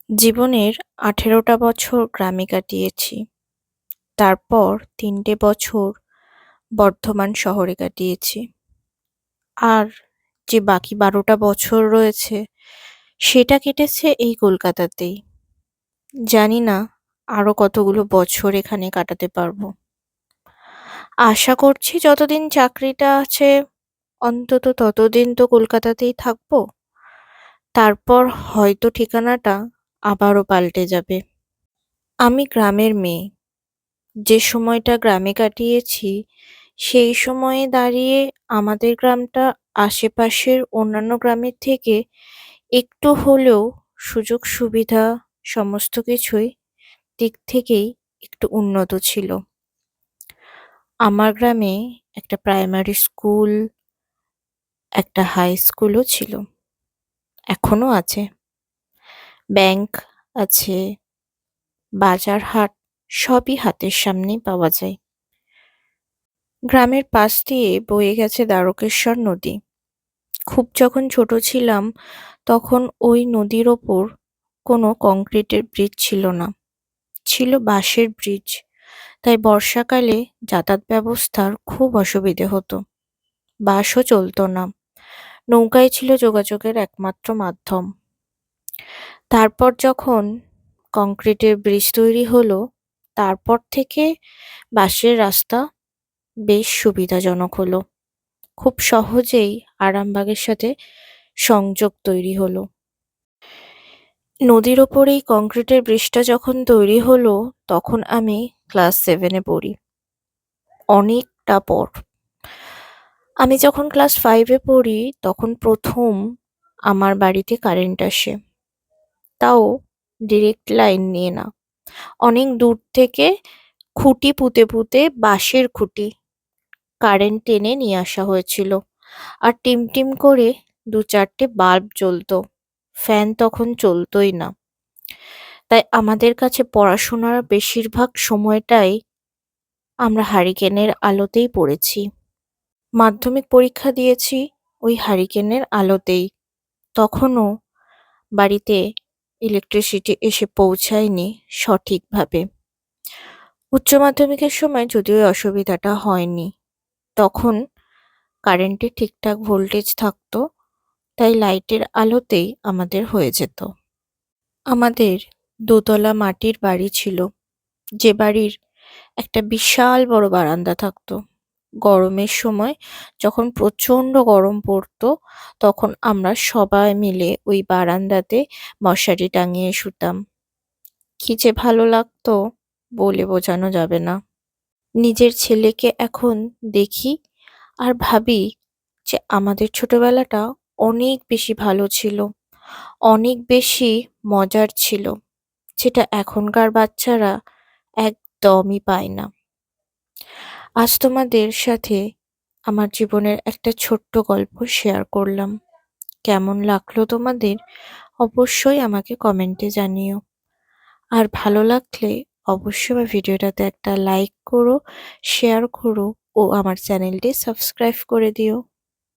জীবনের ১৮টা বছর গ্রামে কাটিয়েছি। তারপর ৩টে বছর বর্ধমান শহরে কাটিয়েছি। আর যে বাকি ১২টা বছর রয়েছে সেটা কেটেছে এই কলকাতাতেই। জানি না আরো কতগুলো বছর এখানে কাটাতে পারবো। আশা করছি যতদিন চাকরিটা আছে অন্তত ততদিন তো কলকাতাতেই থাকবো। তারপর হয়তো ঠিকানাটা আবারও পাল্টে যাবে। আমি গ্রামের মেয়ে। যে সময়টা গ্রামে কাটিয়েছি সেই সময়ে দাঁড়িয়ে আমাদের গ্রামটা আশেপাশের অন্যান্য গ্রামের থেকে একটু হলেও সুযোগ সুবিধা সমস্ত কিছুই দিক থেকেই একটু উন্নত ছিল। আমার গ্রামে একটা প্রাইমারি স্কুল, একটা হাই স্কুলও ছিল, এখনো আছে। ব্যাংক আছে, বাজার হাট সবই হাতের সামনেই পাওয়া যায়। গ্রামের পাশ দিয়ে বয়ে গেছে দ্বারকেশ্বর নদী। খুব যখন ছোট ছিলাম তখন ওই নদীর ওপর কোনো কংক্রিটের ব্রিজ ছিল না, ছিল বাঁশের ব্রিজ। তাই বর্ষাকালে যাতায়াত ব্যবস্থার খুব অসুবিধে হতো। বাসও চলতো না, নৌকাই ছিল যোগাযোগের একমাত্র মাধ্যম। তারপর যখন কংক্রিটের ব্রিজ তৈরি হলো, তারপর থেকে বাঁশের রাস্তা বেশ সুবিধাজনক হলো। খুব সহজেই আরামবাগের সাথে সংযোগ তৈরি হলো। নদীর ওপর এই কংক্রিটের ব্রিজটা যখন তৈরি হলো তখন আমি ক্লাস 7-এ পড়ি। অনেকটা পর। আমি যখন ক্লাস 5-এ পড়ি তখন প্রথম আমার বাড়িতে কারেন্ট আসে। তাও ডিরেক্ট লাইন নিয়ে না, অনেক দূর থেকে খুঁটি পুঁতে পুঁতে বাঁশের খুঁটি কারেন্ট টেনে নিয়ে আসা হয়েছিল। আর টিমটিম করে ২-৪টে বাল্ব জ্বলতো। ফ্যান তখন চলতোই না। তাই আমাদের কাছে পড়াশোনার বেশিরভাগ সময়টাই আমরা হারিকেনের আলোতেই পড়েছি। মাধ্যমিক পরীক্ষা দিয়েছি ওই হারিকেনের আলোতেই। তখনও বাড়িতে ইলেকট্রিসিটি এসে পৌঁছায়নি সঠিকভাবে। উচ্চ মাধ্যমিকের সময় যদিও এই অসুবিধাটা হয়নি। তখন কারেন্টে ঠিকঠাক ভোল্টেজ থাকতো, তাই লাইটের আলোতেই আমাদের হয়ে যেত। আমাদের দোতলা মাটির বাড়ি ছিল, যে বাড়ির একটা বিশাল বড় বারান্দা থাকতো। গরমের সময় যখন প্রচণ্ড গরম পড়তো তখন আমরা সবাই মিলে ওই বারান্দাতে মশারি টাঙিয়ে শুতাম। কি যে ভালো লাগতো বলে বোঝানো যাবে না। নিজের ছেলেকে এখন দেখি আর ভাবি যে আমাদের ছোটবেলাটা অনেক বেশি ভালো ছিল, অনেক বেশি মজার ছিল, যেটা এখনকার বাচ্চারা একদমই পায় না। আজ তোমাদের সাথে আমার জীবনের একটা ছোট্ট গল্প শেয়ার করলাম। কেমন লাগলো তোমাদের অবশ্যই আমাকে কমেন্টে জানিও। আর ভালো লাগলে অবশ্যই আমার ভিডিওটাতে একটা লাইক করো, শেয়ার করো ও আমার চ্যানেলটি সাবস্ক্রাইব করে দিও।